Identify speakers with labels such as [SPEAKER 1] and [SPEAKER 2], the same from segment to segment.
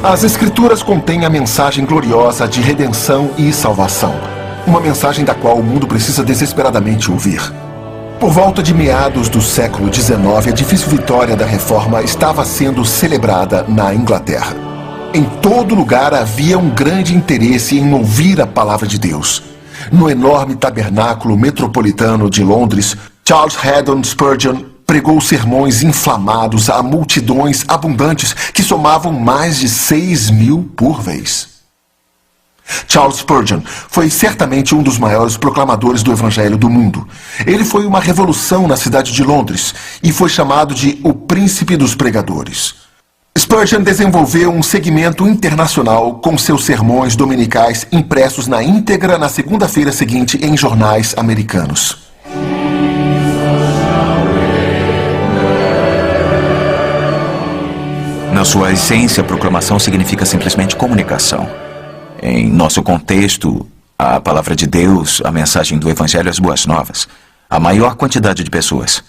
[SPEAKER 1] As Escrituras contêm a mensagem gloriosa de redenção e salvação. Uma mensagem da qual o mundo precisa desesperadamente ouvir. Por volta de meados do século XIX, a difícil vitória da Reforma estava sendo celebrada na Inglaterra. Em todo lugar havia um grande interesse em ouvir a palavra de Deus. No enorme tabernáculo metropolitano de Londres, Charles Haddon Spurgeon pregou sermões inflamados a multidões abundantes que somavam mais de 6.000 por vez. Charles Spurgeon foi certamente um dos maiores proclamadores do Evangelho do mundo. Ele foi uma revolução na cidade de Londres e foi chamado de o Príncipe dos Pregadores. Spurgeon desenvolveu um segmento internacional com seus sermões dominicais impressos na íntegra na segunda-feira seguinte em jornais americanos.
[SPEAKER 2] Na sua essência, proclamação significa simplesmente comunicação. Em nosso contexto, a palavra de Deus, a mensagem do Evangelho, as boas novas, a maior quantidade de pessoas.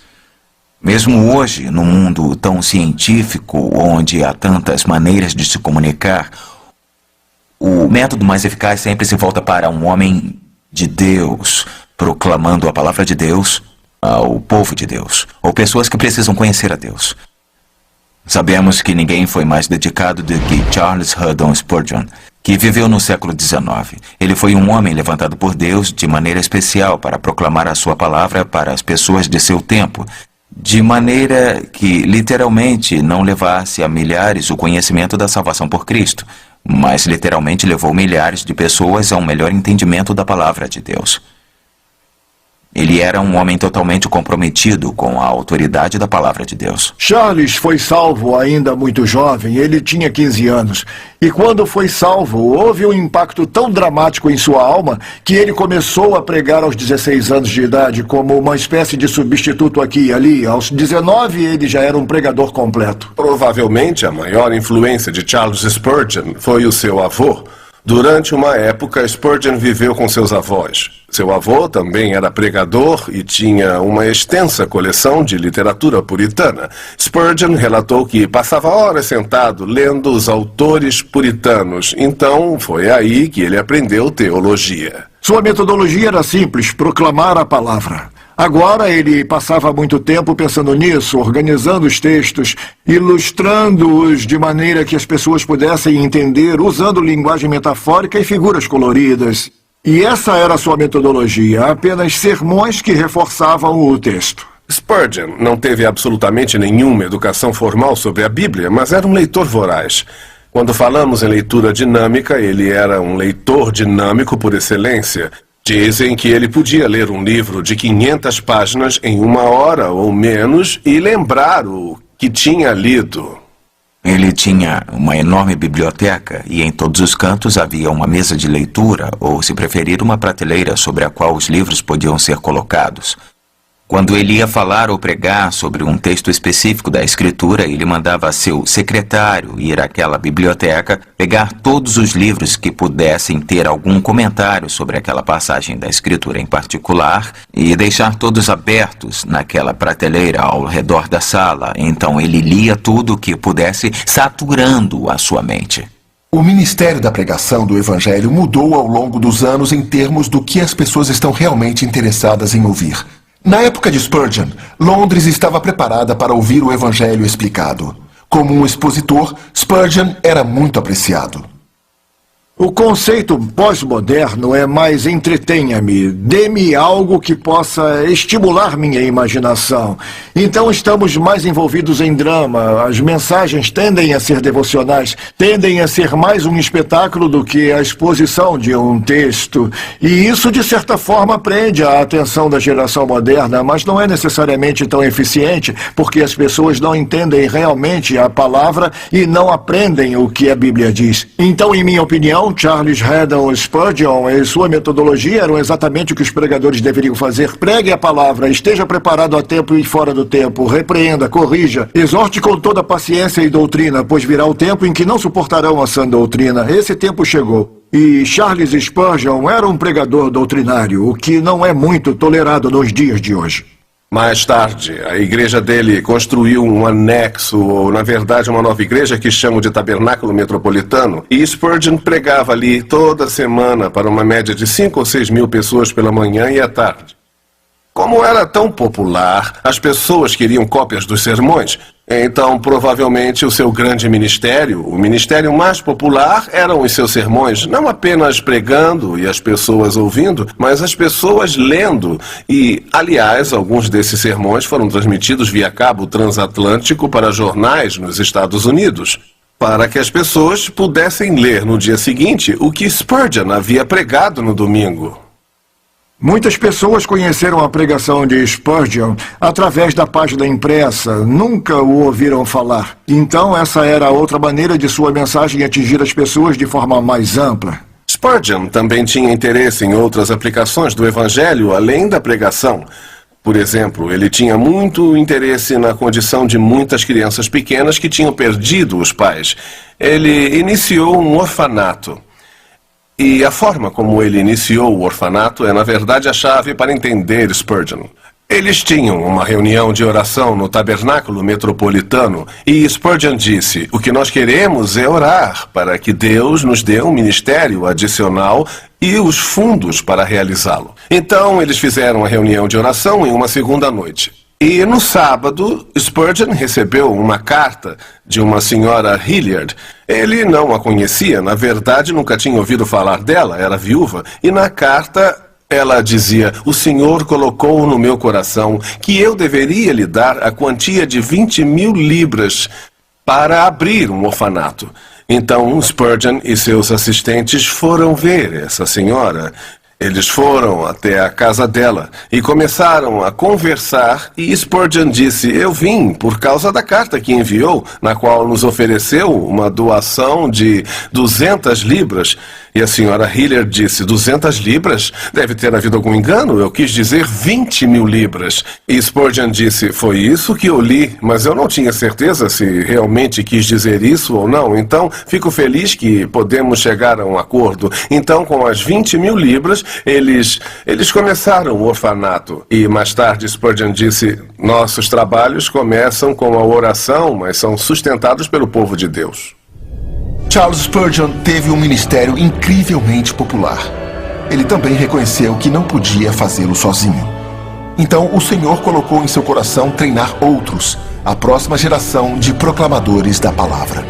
[SPEAKER 2] Mesmo hoje, num mundo tão científico, onde há tantas maneiras de se comunicar, o método mais eficaz sempre se volta para um homem de Deus, proclamando a palavra de Deus ao povo de Deus, ou pessoas que precisam conhecer a Deus. Sabemos que ninguém foi mais dedicado do que Charles Haddon Spurgeon, que viveu no século XIX. Ele foi um homem levantado por Deus de maneira especial para proclamar a sua palavra para as pessoas de seu tempo, de maneira que literalmente não levasse a milhares o conhecimento da salvação por Cristo, mas literalmente levou milhares de pessoas a um melhor entendimento da palavra de Deus. Ele era um homem totalmente comprometido com a autoridade da palavra de Deus.
[SPEAKER 3] Charles foi salvo ainda muito jovem, ele tinha 15 anos. E quando foi salvo, houve um impacto tão dramático em sua alma que ele começou a pregar aos 16 anos de idade como uma espécie de substituto aqui e ali. Aos 19, ele já era um pregador completo.
[SPEAKER 4] Provavelmente a maior influência de Charles Spurgeon foi o seu avô. Durante uma época, Spurgeon viveu com seus avós. Seu avô também era pregador e tinha uma extensa coleção de literatura puritana. Spurgeon relatou que passava horas sentado lendo os autores puritanos. Então, foi aí que ele aprendeu teologia.
[SPEAKER 3] Sua metodologia era simples, proclamar a palavra. Agora ele passava muito tempo pensando nisso, organizando os textos, ilustrando-os de maneira que as pessoas pudessem entender, usando linguagem metafórica e figuras coloridas. E essa era a sua metodologia, apenas sermões que reforçavam o texto.
[SPEAKER 4] Spurgeon não teve absolutamente nenhuma educação formal sobre a Bíblia, mas era um leitor voraz. Quando falamos em leitura dinâmica, ele era um leitor dinâmico por excelência. Dizem que ele podia ler um livro de 500 páginas em 1 hora ou menos e lembrar o que tinha lido.
[SPEAKER 2] Ele tinha uma enorme biblioteca e em todos os cantos havia uma mesa de leitura ou, se preferir, uma prateleira sobre a qual os livros podiam ser colocados. Quando ele ia falar ou pregar sobre um texto específico da Escritura, ele mandava seu secretário ir àquela biblioteca, pegar todos os livros que pudessem ter algum comentário sobre aquela passagem da Escritura em particular e deixar todos abertos naquela prateleira ao redor da sala. Então ele lia tudo o que pudesse, saturando a sua mente.
[SPEAKER 1] O ministério da pregação do Evangelho mudou ao longo dos anos em termos do que as pessoas estão realmente interessadas em ouvir. Na época de Spurgeon, Londres estava preparada para ouvir o Evangelho explicado. Como um expositor, Spurgeon era muito apreciado.
[SPEAKER 3] O conceito pós-moderno é mais entretenha-me, dê-me algo que possa estimular minha imaginação. Então estamos mais envolvidos em drama, as mensagens tendem a ser devocionais, tendem a ser mais um espetáculo do que a exposição de um texto. E isso, de certa forma, prende a atenção da geração moderna, mas não é necessariamente tão eficiente, porque as pessoas não entendem realmente a palavra e não aprendem o que a Bíblia diz. Então, em minha opinião, Charles Haddon Spurgeon e sua metodologia eram exatamente o que os pregadores deveriam fazer. Pregue a palavra, esteja preparado a tempo e fora do tempo, repreenda, corrija, exorte com toda paciência e doutrina, pois virá o tempo em que não suportarão a sã doutrina. Esse tempo chegou. E Charles Spurgeon era um pregador doutrinário, o que não é muito tolerado nos dias de hoje.
[SPEAKER 4] Mais tarde, a igreja dele construiu um anexo, ou na verdade uma nova igreja que chamam de Tabernáculo Metropolitano, e Spurgeon pregava ali toda semana para uma média de 5 ou 6 mil pessoas pela manhã e à tarde. Como era tão popular, as pessoas queriam cópias dos sermões. Então, provavelmente, o seu grande ministério, o ministério mais popular, eram os seus sermões, não apenas pregando e as pessoas ouvindo, mas as pessoas lendo. E, aliás, alguns desses sermões foram transmitidos via cabo transatlântico para jornais nos Estados Unidos, para que as pessoas pudessem ler no dia seguinte o que Spurgeon havia pregado no domingo.
[SPEAKER 3] Muitas pessoas conheceram a pregação de Spurgeon através da página impressa, nunca o ouviram falar. Então, essa era outra maneira de sua mensagem atingir as pessoas de forma mais ampla.
[SPEAKER 4] Spurgeon também tinha interesse em outras aplicações do Evangelho além da pregação. Por exemplo, ele tinha muito interesse na condição de muitas crianças pequenas que tinham perdido os pais. Ele iniciou um orfanato. E a forma como ele iniciou o orfanato é, na verdade, a chave para entender Spurgeon. Eles tinham uma reunião de oração no Tabernáculo Metropolitano e Spurgeon disse: o que nós queremos é orar para que Deus nos dê um ministério adicional e os fundos para realizá-lo. Então, eles fizeram a reunião de oração em uma segunda noite. E no sábado, Spurgeon recebeu uma carta de uma senhora Hilliard. Ele não a conhecia, na verdade nunca tinha ouvido falar dela, era viúva. E na carta ela dizia: o Senhor colocou no meu coração que eu deveria lhe dar a quantia de 20.000 libras para abrir um orfanato. Então Spurgeon e seus assistentes foram ver essa senhora. Eles foram até a casa dela e começaram a conversar e Spurgeon disse: eu vim por causa da carta que enviou, na qual nos ofereceu uma doação de 200 libras. E a senhora Hilliard disse: 200 libras? Deve ter havido algum engano, eu quis dizer 20.000 libras. E Spurgeon disse: foi isso que eu li, mas eu não tinha certeza se realmente quis dizer isso ou não, então fico feliz que podemos chegar a um acordo. Então, com as 20.000 libras, eles começaram o orfanato. E mais tarde Spurgeon disse: nossos trabalhos começam com a oração, mas são sustentados pelo povo de Deus.
[SPEAKER 1] Charles Spurgeon teve um ministério incrivelmente popular. Ele também reconheceu que não podia fazê-lo sozinho. Então, o Senhor colocou em seu coração treinar outros, a próxima geração de proclamadores da palavra.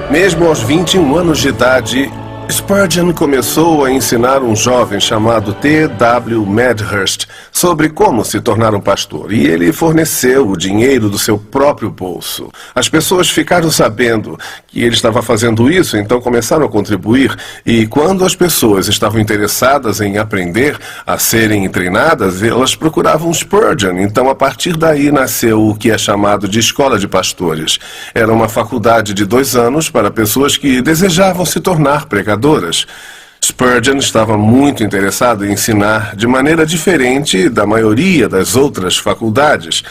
[SPEAKER 4] Mesmo aos 21 anos de idade, Spurgeon começou a ensinar um jovem chamado T.W. Medhurst sobre como se tornar um pastor, e ele forneceu o dinheiro do seu próprio bolso. As pessoas ficaram sabendo que ele estava fazendo isso, então começaram a contribuir, e quando as pessoas estavam interessadas em aprender a serem treinadas, elas procuravam Spurgeon. Então, a partir daí nasceu o que é chamado de Escola de Pastores. Era uma faculdade de 2 anos para pessoas que desejavam se tornar pregadores. Spurgeon estava muito interessado em ensinar de maneira diferente da maioria das outras faculdades.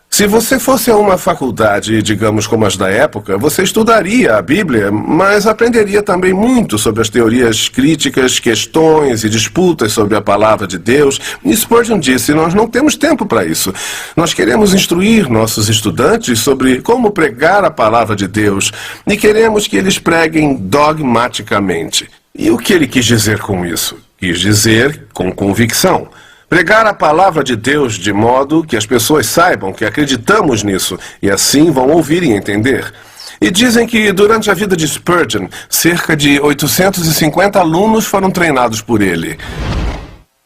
[SPEAKER 4] Se você fosse a uma faculdade, digamos como as da época, você estudaria a Bíblia, mas aprenderia também muito sobre as teorias críticas, questões e disputas sobre a palavra de Deus. E Spurgeon disse: nós não temos tempo para isso. Nós queremos instruir nossos estudantes sobre como pregar a palavra de Deus e queremos que eles preguem dogmaticamente. E o que ele quis dizer com isso? Quis dizer com convicção. Pregar a palavra de Deus de modo que as pessoas saibam que acreditamos nisso e assim vão ouvir e entender. E dizem que durante a vida de Spurgeon, cerca de 850 alunos foram treinados por ele.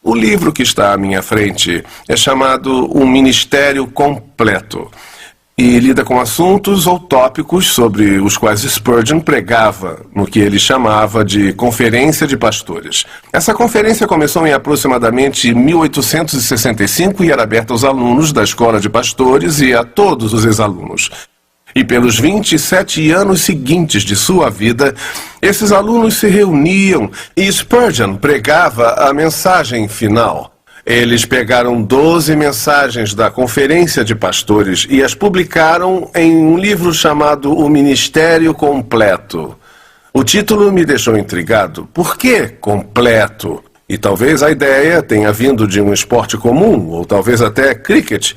[SPEAKER 4] O livro que está à minha frente é chamado Um Ministério Completo e lida com assuntos ou tópicos sobre os quais Spurgeon pregava no que ele chamava de Conferência de Pastores. Essa conferência começou em aproximadamente 1865 e era aberta aos alunos da Escola de Pastores e a todos os ex-alunos. E pelos 27 anos seguintes de sua vida, esses alunos se reuniam e Spurgeon pregava a mensagem final. Eles pegaram 12 mensagens da Conferência de Pastores e as publicaram em um livro chamado O Ministério Completo. O título me deixou intrigado. Por que completo? E talvez a ideia tenha vindo de um esporte comum, ou talvez até cricket,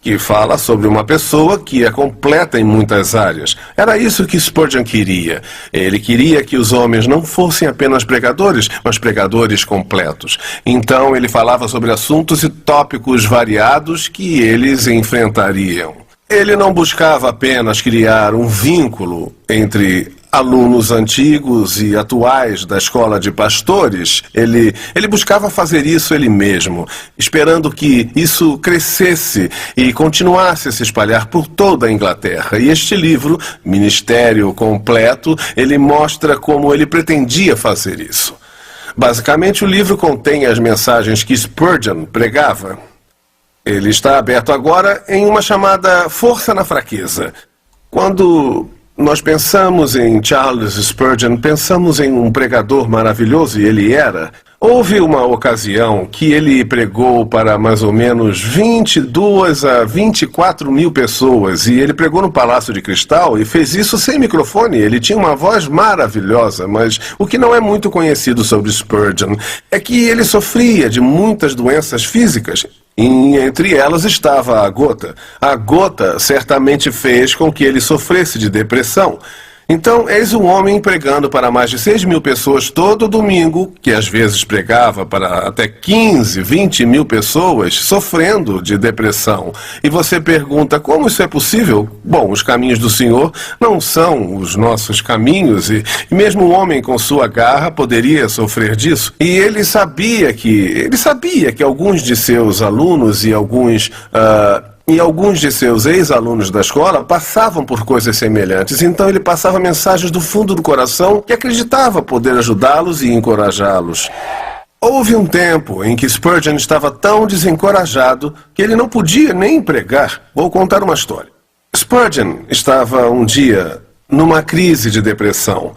[SPEAKER 4] que fala sobre uma pessoa que é completa em muitas áreas. Era isso que Spurgeon queria. Ele queria que os homens não fossem apenas pregadores, mas pregadores completos. Então ele falava sobre assuntos e tópicos variados que eles enfrentariam. Ele não buscava apenas criar um vínculo entre alunos antigos e atuais da escola de pastores. Ele buscava fazer isso ele mesmo, esperando que isso crescesse e continuasse a se espalhar por toda a Inglaterra. E este livro, Ministério Completo, ele mostra como ele pretendia fazer isso. Basicamente, o livro contém as mensagens que Spurgeon pregava. Ele está aberto agora em uma chamada Força na Fraqueza. Quando nós pensamos em Charles Spurgeon, pensamos em um pregador maravilhoso, e ele era. Houve uma ocasião que ele pregou para mais ou menos 22 a 24 mil pessoas, e ele pregou no Palácio de Cristal e fez isso sem microfone. Ele tinha uma voz maravilhosa, mas o que não é muito conhecido sobre Spurgeon é que ele sofria de muitas doenças físicas. E entre elas estava a gota. A gota certamente fez com que ele sofresse de depressão. Então, eis um homem pregando para mais de 6 mil pessoas todo domingo, que às vezes pregava para até 15, 20 mil pessoas, sofrendo de depressão. E você pergunta, como isso é possível? Bom, os caminhos do Senhor não são os nossos caminhos, e mesmo um homem com sua garra poderia sofrer disso. E ele sabia que alguns de seus alunos e alguns de seus ex-alunos da escola passavam por coisas semelhantes. Então ele passava mensagens do fundo do coração que acreditava poder ajudá-los e encorajá-los. Houve um tempo em que Spurgeon estava tão desencorajado que ele não podia nem pregar. Vou contar uma história. Spurgeon estava um dia numa crise de depressão.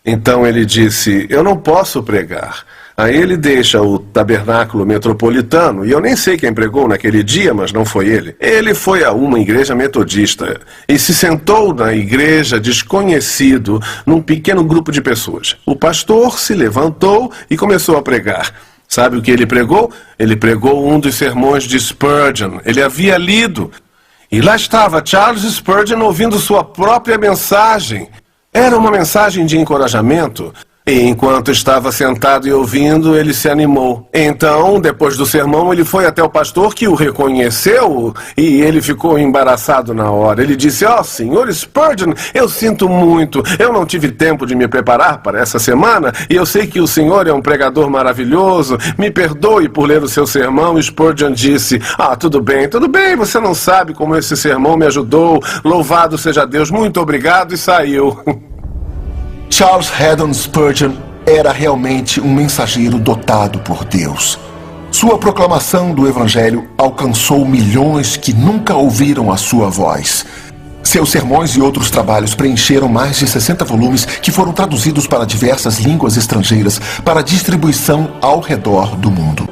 [SPEAKER 4] Então ele disse, eu não posso pregar. Aí ele deixa o tabernáculo metropolitano, e eu nem sei quem pregou naquele dia, mas não foi ele. Ele foi a uma igreja metodista e se sentou na igreja desconhecido num pequeno grupo de pessoas. O pastor se levantou e começou a pregar. Sabe o que ele pregou? Ele pregou um dos sermões de Spurgeon. Ele havia lido. E lá estava Charles Spurgeon ouvindo sua própria mensagem. Era uma mensagem de encorajamento. E enquanto estava sentado e ouvindo, ele se animou. Então, depois do sermão, ele foi até o pastor, que o reconheceu, e ele ficou embaraçado na hora. Ele disse, senhor Spurgeon, eu sinto muito. Eu não tive tempo de me preparar para essa semana, e eu sei que o senhor é um pregador maravilhoso. Me perdoe por ler o seu sermão. E Spurgeon disse, tudo bem, você não sabe como esse sermão me ajudou. Louvado seja Deus, muito obrigado, e saiu.
[SPEAKER 1] Charles Haddon Spurgeon era realmente um mensageiro dotado por Deus. Sua proclamação do Evangelho alcançou milhões que nunca ouviram a sua voz. Seus sermões e outros trabalhos preencheram mais de 60 volumes que foram traduzidos para diversas línguas estrangeiras para distribuição ao redor do mundo.